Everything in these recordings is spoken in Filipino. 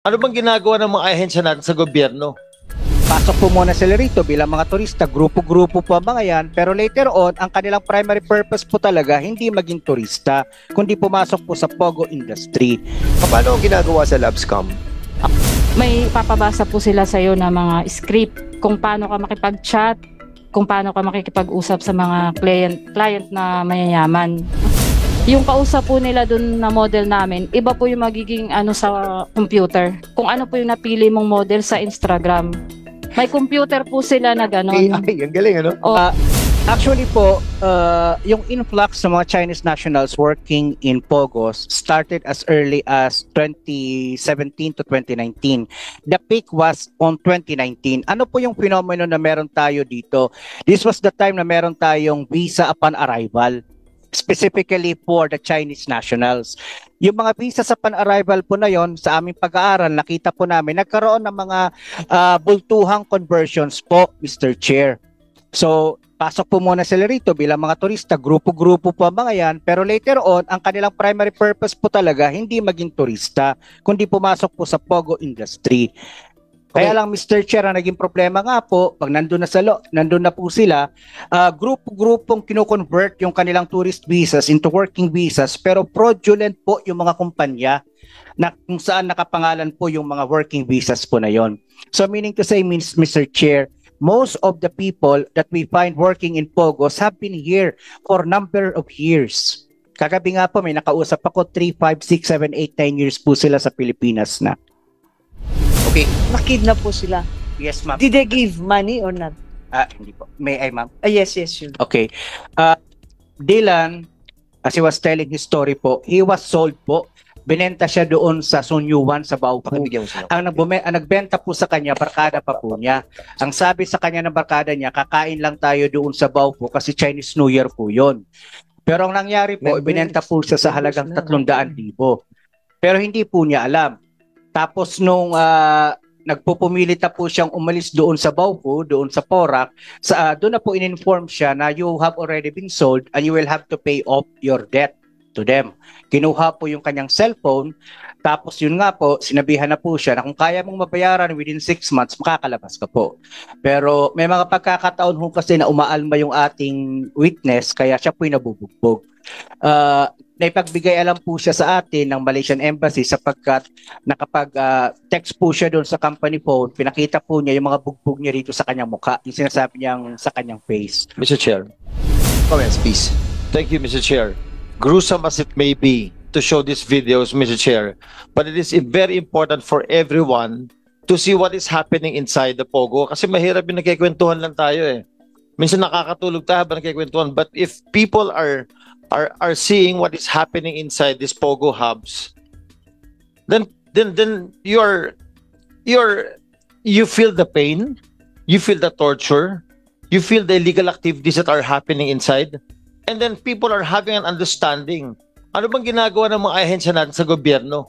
Ano bang ginagawa ng mga ahensya natin sa gobyerno? Pasok po muna sila rito bilang mga turista, grupo-grupo po ang mga yan, pero later on, ang kanilang primary purpose po talaga hindi maging turista, kundi pumasok po sa Pogo industry. Paano ang ginagawa sa LabScam? May papabasa po sila sa iyo na mga script kung paano ka makipag-chat, kung paano ka makikipag-usap sa mga client na mayayaman. Yung kausap po nila dun na model namin, iba po yung magiging sa computer. Kung ano po yung napili mong model sa Instagram. May computer po sila na gano'n. Ay, ang galing, ano? Actually po, yung influx ng mga Chinese nationals working in Pogos started as early as 2017 to 2019. The peak was on 2019. Ano po yung phenomenon na meron tayo dito? This was the time na meron tayong visa upon arrival, specifically for the Chinese nationals. Yung mga visa sa pan-arrival po na yon, sa aming pag-aaral, nakita po namin, nagkaroon ng mga bultuhang conversions po, Mr. Chair. So, pasok po muna sila rito bilang mga turista, grupo-grupo po ang mga yan, pero later on, ang kanilang primary purpose po talaga, hindi maging turista, kundi pumasok po sa Pogo industry. Kaya lang, Mr. Chair, ang naging problema nga po, pag nandun na po sila, grupo-grupong kino-convert yung kanilang tourist visas into working visas, pero fraudulent po yung mga kumpanya na kung saan nakapangalan po yung mga working visas po na yon. So meaning to say, Mr. Chair, most of the people that we find working in Pogos have been here for a number of years. Kagabi nga po, may nakausap ako, 3, 5, 6, 7, 8, 9 years po sila sa Pilipinas na. Okay. Nakidnap po sila. Yes, ma'am. Did they give money or not? Hindi po. May I, ma'am? Yes, sure. Okay. Dylan, as he was telling his story po, he was sold po. Binenta siya doon sa Sunyuan sa Baofu. Pakibigyan mo sila. Ang nagbenta po sa kanya, barkada pa po niya. Ang sabi sa kanya ng barkada niya, kakain lang tayo doon sa Baofu kasi Chinese New Year po yon. Pero ang nangyari po, ibinenta po siya sa halagang 300,000. Pero hindi po niya alam. Tapos nung nagpupumilit na po siyang umalis doon sa Baofu, doon sa Porac, doon na po in-inform siya na you have already been sold and you will have to pay off your debt to them. Kinuha po yung kanyang cellphone, tapos yun nga po, sinabihan na po siya na kung kaya mong mabayaran within 6 months, makakalabas ka po. Pero may mga pagkakataon ho kasi na umaalma yung ating witness, kaya siya po'y nabubugbog. Naipagbigay alam po siya sa atin ng Malaysian Embassy sapagkat nakapag-text po siya doon sa company phone, pinakita po niya yung mga bugbog niya rito sa kanyang mukha, yung sinasabi niyang sa kanyang face. Mr. Chair. Comments, please. Thank you, Mr. Chair. Gruesome as it may be to show these videos, Mr. Chair, but it is very important for everyone to see what is happening inside the Pogo kasi mahirap yung nagkikwentuhan lang tayo eh. Minsan nakakatulog tayo habang nagkikwentuhan, but if people are seeing what is happening inside these Pogo hubs, then you feel the pain, you feel the torture, you feel the illegal activities that are happening inside, and then people are having an understanding. Ano bang ginagawa ng mga ahensya natin sa gobyerno?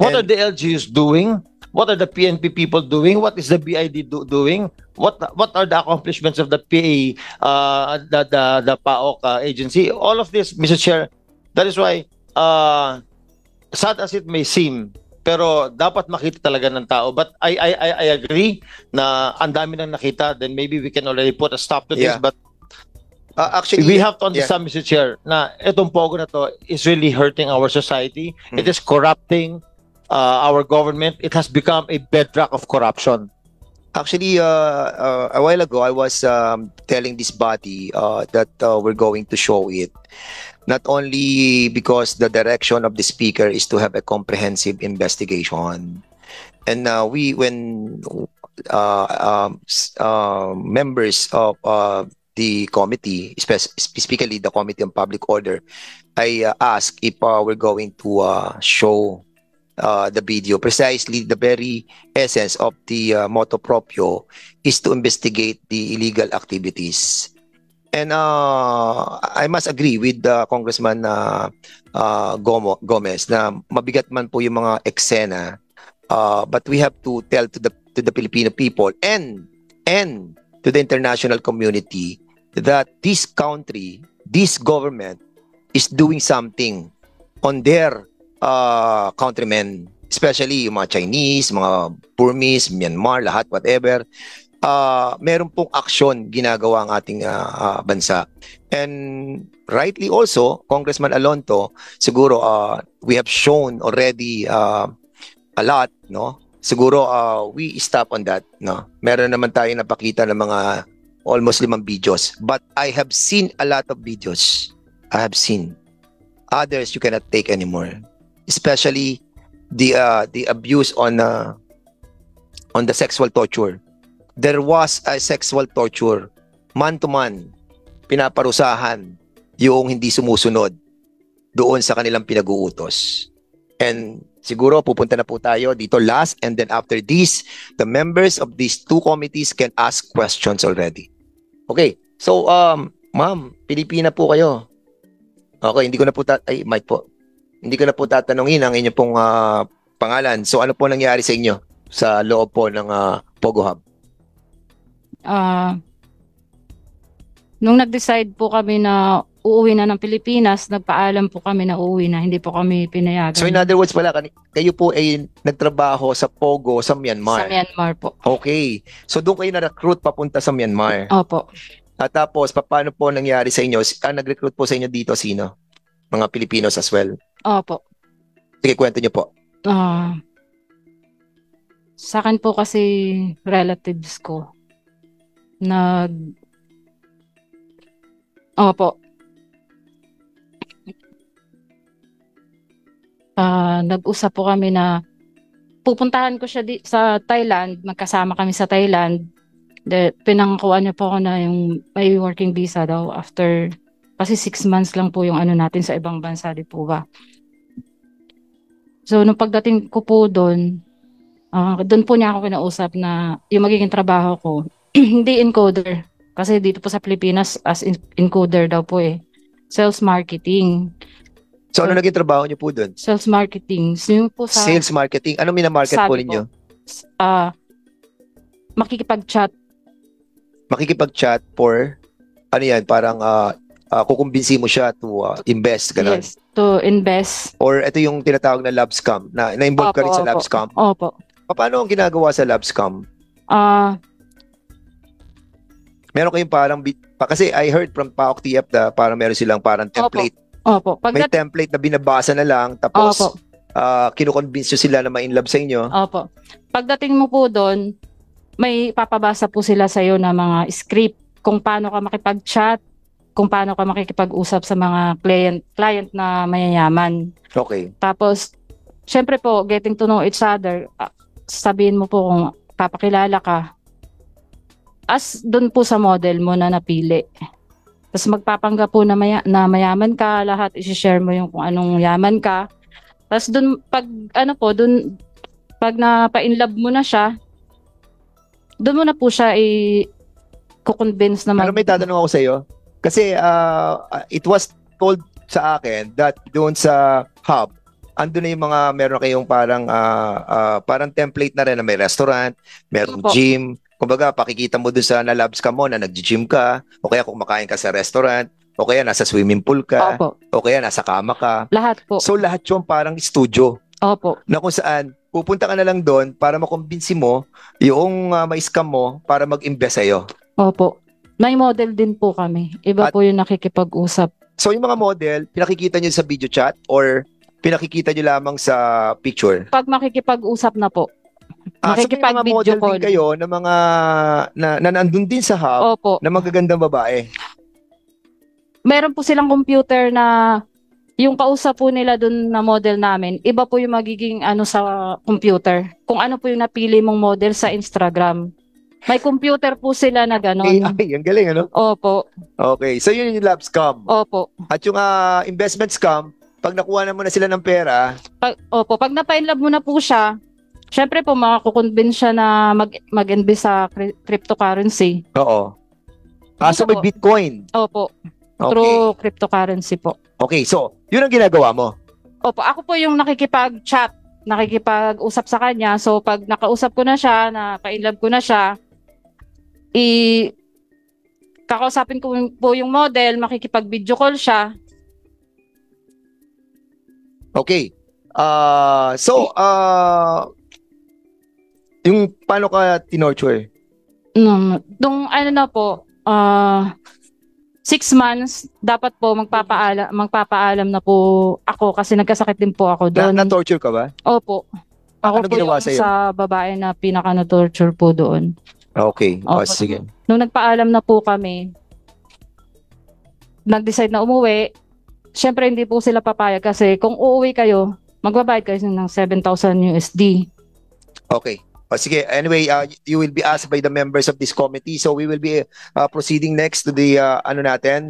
What are the LGUs doing? What are the PNP people doing? What is the BID doing? What are the accomplishments of the PA, the PAOK agency? All of this, Mr. Chair, that is why, sad as it may seem, pero dapat makita talaga ng tao. But I agree na ang dami nang nakita, then maybe we can already put a stop to this, but actually, we have to understand, Mr. Chair, na itong Pogo na to is really hurting our society. It is corrupting our government. It has become a bedrock of corruption. Actually, a while ago, I was telling this body that we're going to show it. Not only because the direction of the speaker is to have a comprehensive investigation. And when members of the committee, specifically the Committee on Public Order, I asked if we're going to show the video. Precisely the very essence of the motu proprio is to investigate the illegal activities. And I must agree with Congressman Gomez na mabigat man po yung mga eksena, but we have to tell to the Filipino people and to the international community that this country, this government is doing something on their countrymen. especially yung mga Chinese, mga Burmese, Myanmar, lahat, whatever, meron pong aksyon ginagawa ang ating bansa. And rightly also, Congressman Alonto, siguro we have shown already a lot, no? Siguro we stop on that, no? Meron naman tayong napakita ng mga almost 5 videos, but I have seen a lot of videos. I have seen others you cannot take anymore, especially the abuse on the sexual torture. There was a sexual torture, man to man, pinaparusahan yung hindi sumusunod doon sa kanilang pinag-uutos. And siguro pupunta na po tayo dito last, and then after this, the members of these 2 committees can ask questions already. Okay, so ma'am, Pilipina po kayo. Okay, hindi ko na po Mike po. Hindi ko na po tatanungin ang inyong pong pangalan. So ano po nangyari sa inyo sa loob po ng Pogo Hub? Nung nag-decide po kami na uuwi na ng Pilipinas, nagpaalam po kami na uuwi na, hindi po kami pinayagan. So in other words pala, kayo po ay nagtrabaho sa Pogo sa Myanmar. Sa Myanmar po. Okay. So doon kayo na-recruit papunta sa Myanmar. Opo. At tapos, paano po nangyari sa inyo? Nag-recruit po sa inyo dito, sino? Mga Pilipinos as well? Opo. Sige, kwento nyo po. Sa akin po kasi relatives ko Opo. Nag-usap po kami na pupuntahan ko siya sa Thailand, magkasama kami sa Thailand. Pinangkuhan niya po ako na yung may working visa daw after, kasi 6 months lang po yung ano natin sa ibang bansa, di po ba? So, nung pagdating ko po doon po niya ako kinausap na yung magiging trabaho ko, hindi encoder. Kasi dito po sa Pilipinas, as encoder daw po sales marketing. So, ano naging trabaho niyo po doon? Sales marketing. So, yung po sa, Sales marketing. Ano minamarket po ninyo? Makikipag-chat. Makikipag-chat for, ano yan, parang kukumbinsi mo siya to invest, ganun. Yes, to invest. Or ito yung tinatawag na lab scam, na-involve ka rin sa lab scam. Opo. Paano ang ginagawa sa lab scam? Meron kayong parang, kasi I heard from PAOK TF na parang meron silang parang template. Opo. May template na binabasa na lang, tapos kinukonvince nyo sila na ma-inlove sa inyo. Opo. Pagdating mo po doon, may papabasa po sila sa iyo na mga script kung paano ka makipag-chat, kung paano ka makikipag-usap sa mga client na mayayaman. Okay. Tapos, syempre po, getting to know each other, sabihin mo po kung papakilala ka, as doon po sa model mo na napili. Tapos magpapangga po na mayaman ka, lahat i-share mo yung kung anong yaman ka. Tapos doon, pag napa-inlove mo na siya, doon mo na po siya i-convince na Pero may tatanong ako sa iyo. Kasi it was told sa akin that doon sa hub, andun na yung mga meron kayong parang template na rin na may restaurant, merong gym. Kumbaga, pakikita mo dun sa na-labs ka mo na nag-gym ka, o kaya kumakain ka sa restaurant, o kaya nasa swimming pool ka, o kaya nasa kama ka. Lahat po. So lahat yung parang studio. Opo. Na kung saan, pupunta ka na lang doon para makumbinsi mo yung ma-scam mo para mag-invest sa'yo. Opo. May model din po kami. Iba po yung nakikipag-usap. So yung mga model, pinakikita nyo sa video chat or pinakikita nyo lamang sa picture? Pag makikipag-usap na po. So may mga model din kayo na mga na nandun din sa hub. Opo. Na magagandang babae? Meron po silang computer na yung kausap po nila dun na model namin, iba po yung magiging sa computer. Kung ano po yung napili mong model sa Instagram. May computer po sila na gano'n. AI, ang galing, ano? Opo. Okay, so yun yung lab scam. Opo. At yung investment scam, pag nakuha na mo na sila ng pera. Pag napa-inlove mo na po siya, syempre po makakukonvince siya na mag-invest sa cryptocurrency. Oo. So may Bitcoin. Opo. Okay. Through cryptocurrency po. Okay, so yun ang ginagawa mo. Opo, ako po yung nakikipag-chat, nakikipag-usap sa kanya. So pag nakausap ko na siya, naka-inlove ko na siya, kakausapin ko po yung model, makikipag-video call siya. Okay. Yung paano ka tinorture? Nung ano na po, 6 months, dapat po magpapaalam na po ako kasi nagkasakit din po ako doon. Na-torture ka ba? Opo. Ako Ano po ginawa yung sa'yo? sa babae na pinaka-torture po doon. Okay. Opo. Sige. Nung nagpaalam na po kami, nag-decide na umuwi, syempre hindi po sila papayag kasi kung uuwi kayo, magbabayad kayo ng 7,000 USD. Okay. Sige, anyway, you will be asked by the members of this committee. So we will be proceeding next to the ano natin,